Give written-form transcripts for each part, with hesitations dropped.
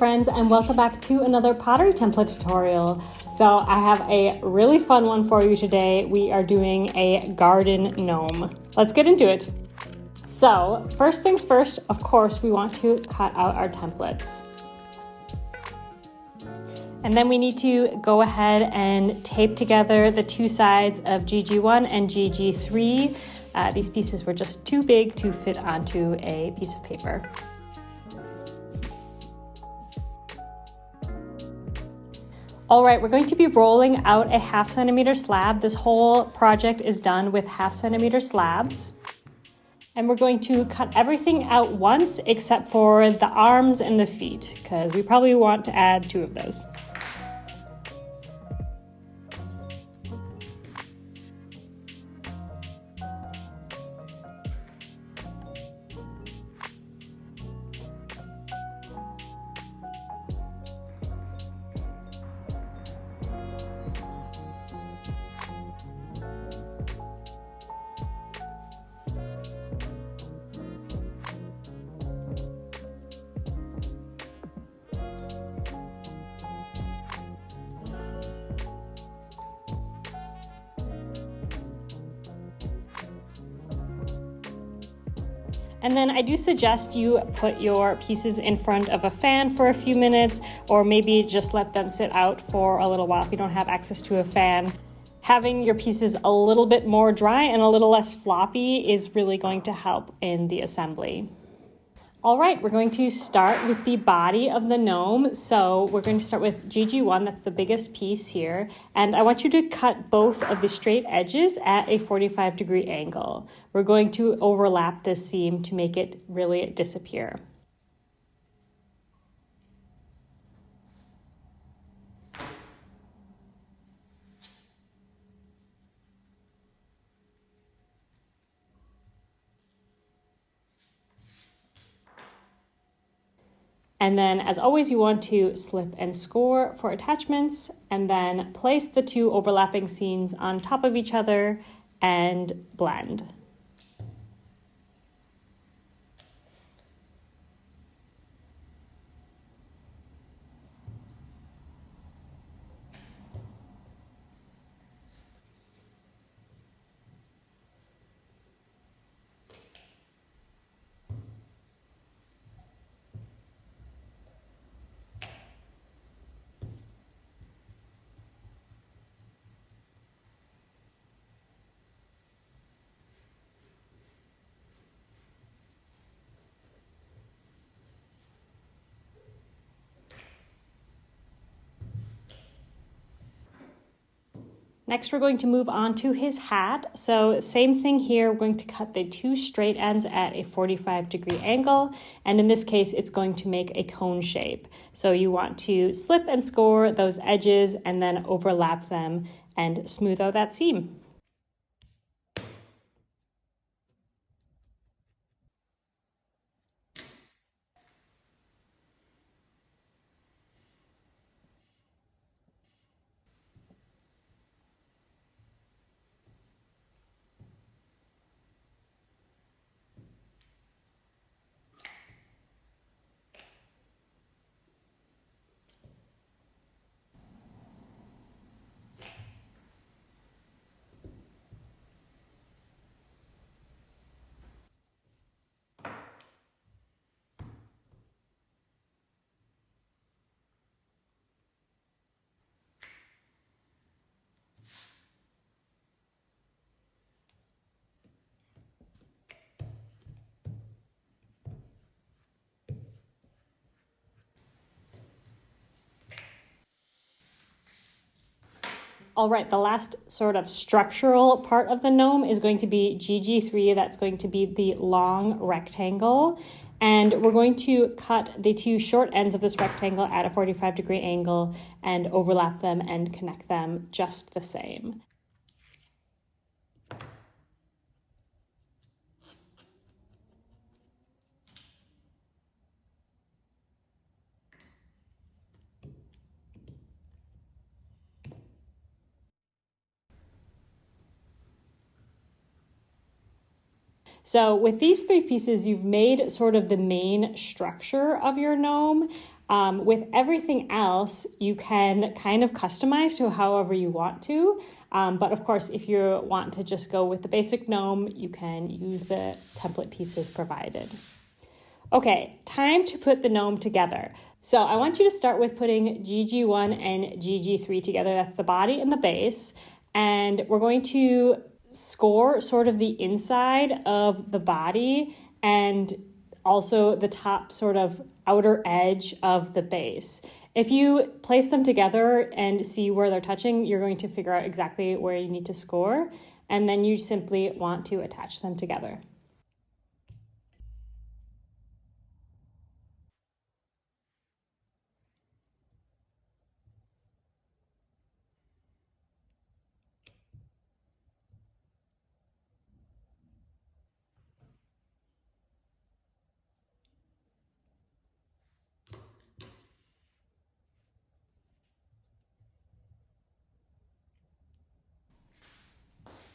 friends, and welcome back to another pottery template tutorial. So I have a really fun one for you today. We are doing a garden gnome. Let's get into it. So first things first, of course, we want to cut out our templates. And then we need to go ahead and tape together the two sides of GG1 and GG3. These pieces were just too big to fit onto a piece of paper. All right, we're going to be rolling out a 1/2 centimeter slab. This whole project is done with 1/2 centimeter slabs. And we're going to cut everything out once except for the arms and the feet, because we probably want to add 2 of those. And then I do suggest you put your pieces in front of a fan for a few minutes, or maybe just let them sit out for a little while if you don't have access to a fan. Having your pieces a little bit more dry and a little less floppy is really going to help in the assembly. All right, we're going to start with the body of the gnome. So we're going to start with GG1, that's the biggest piece here. And I want you to cut both of the straight edges at a 45-degree angle. We're going to overlap this seam to make it really disappear. And then, as always, you want to slip and score for attachments, and then place the 2 overlapping seams on top of each other and blend. Next, we're going to move on to his hat. So same thing here, we're going to cut the 2 straight ends at a 45-degree angle. And in this case, it's going to make a cone shape. So you want to slip and score those edges and then overlap them and smooth out that seam. All right, the last sort of structural part of the gnome is going to be GG3. That's going to be the long rectangle. And we're going to cut the 2 short ends of this rectangle at a 45-degree angle and overlap them and connect them just the same. So with these 3 pieces, you've made sort of the main structure of your gnome. With everything else, you can kind of customize to however you want to. But of course, if you want to just go with the basic gnome, you can use the template pieces provided. Okay, time to put the gnome together. So I want you to start with putting GG1 and GG3 together. That's the body and the base. And we're going to score sort of the inside of the body and also the top sort of outer edge of the base. If you place them together and see where they're touching, you're going to figure out exactly where you need to score. And then you simply want to attach them together.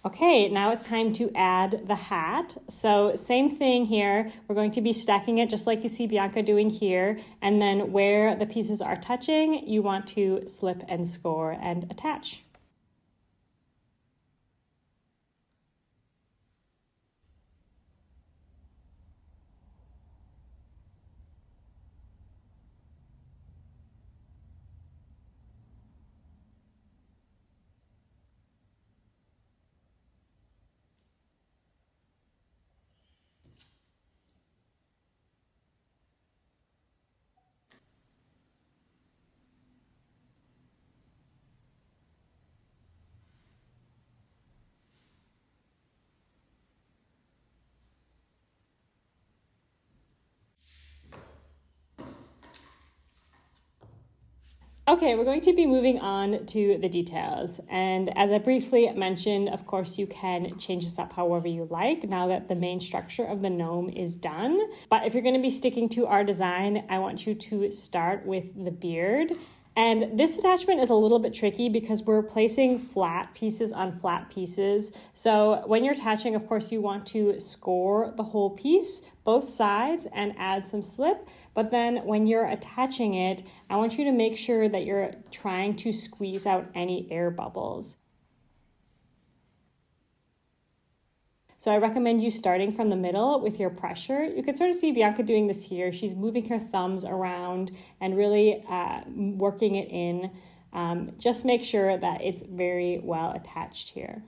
Okay, now it's time to add the hat. So same thing here. We're going to be stacking it just like you see Bianca doing here. And then where the pieces are touching, you want to slip and score and attach. Okay, we're going to be moving on to the details. And as I briefly mentioned, of course, you can change this up however you like now that the main structure of the gnome is done. But if you're going to be sticking to our design, I want you to start with the beard. And this attachment is a little bit tricky because we're placing flat pieces on flat pieces. So when you're attaching, of course, you want to score the whole piece, both sides, and add some slip. But then when you're attaching it, I want you to make sure that you're trying to squeeze out any air bubbles. So I recommend you starting from the middle with your pressure. You can sort of see Bianca doing this here. She's moving her thumbs around and really working it in. Just make sure that it's very well attached here.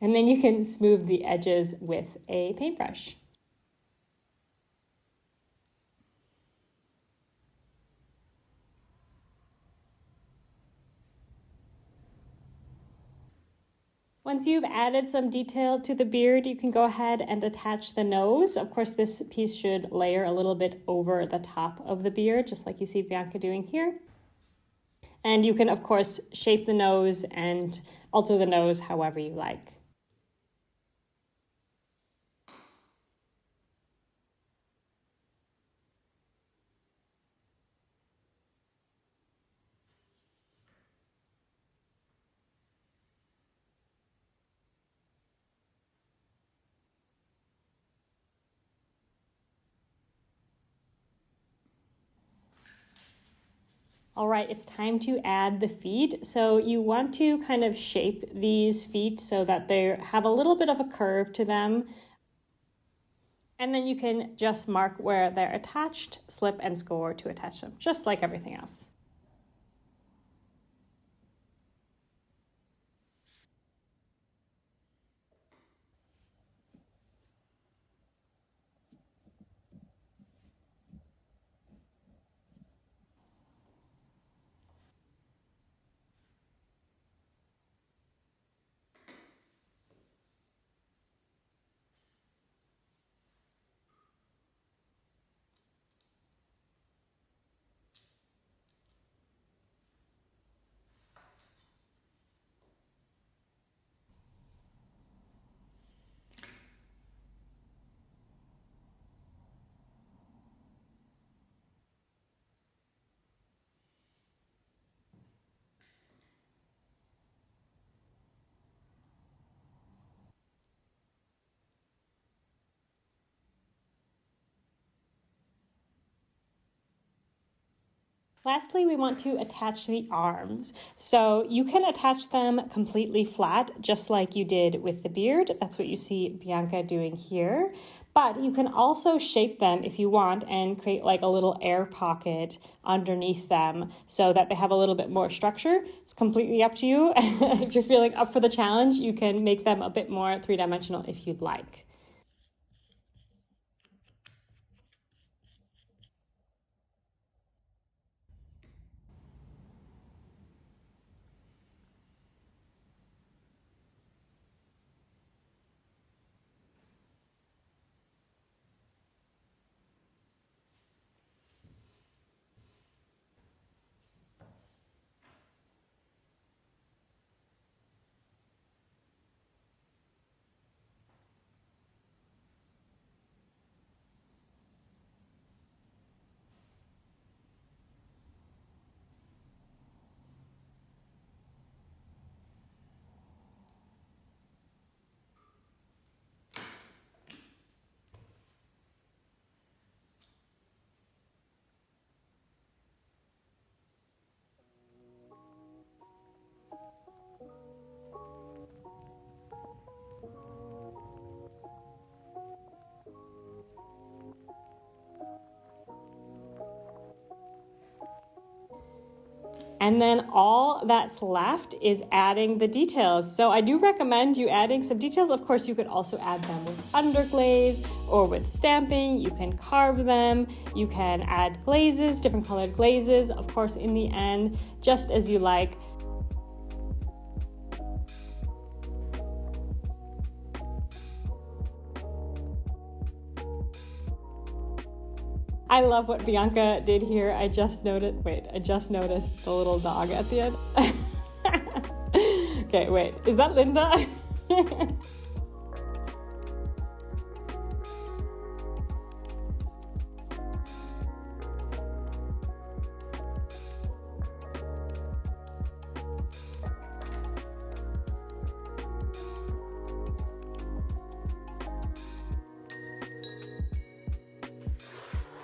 And then you can smooth the edges with a paintbrush. Once you've added some detail to the beard, you can go ahead and attach the nose. Of course, this piece should layer a little bit over the top of the beard, just like you see Bianca doing here. And you can, of course, shape the nose and alter the nose however you like. All right, it's time to add the feet. So you want to kind of shape these feet so that they have a little bit of a curve to them. And then you can just mark where they're attached, slip and score to attach them, just like everything else. Lastly, we want to attach the arms. So you can attach them completely flat, just like you did with the beard. That's what you see Bianca doing here. But you can also shape them if you want and create like a little air pocket underneath them so that they have a little bit more structure. It's completely up to you. If you're feeling up for the challenge, you can make them a bit more three-dimensional if you'd like. And then all that's left is adding the details. So I do recommend you adding some details. Of course, you could also add them with underglaze or with stamping. You can carve them. You can add glazes, different colored glazes. Of course, in the end, just as you like. I love what Bianca did here. I just noticed the little dog at the end. Okay, wait, is that Linda?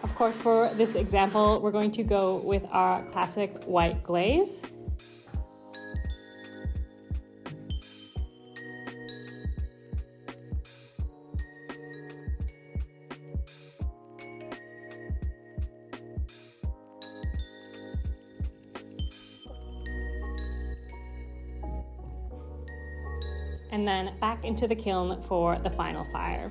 Of course, for this example, we're going to go with our classic white glaze. And then back into the kiln for the final fire.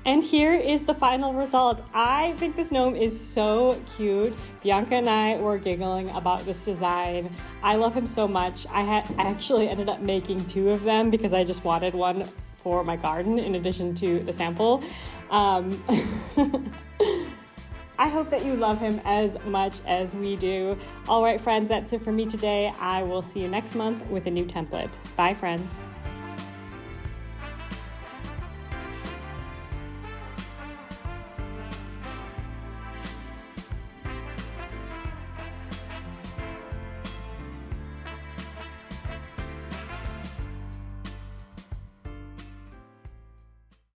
And here is the final result. I think this gnome is so cute. Bianca and I were giggling about this design. I love him so much. I actually ended up making 2 of them because I just wanted one for my garden in addition to the sample. I hope that you love him as much as we do. All right, friends, that's it for me today. I will see you next month with a new template. Bye, friends.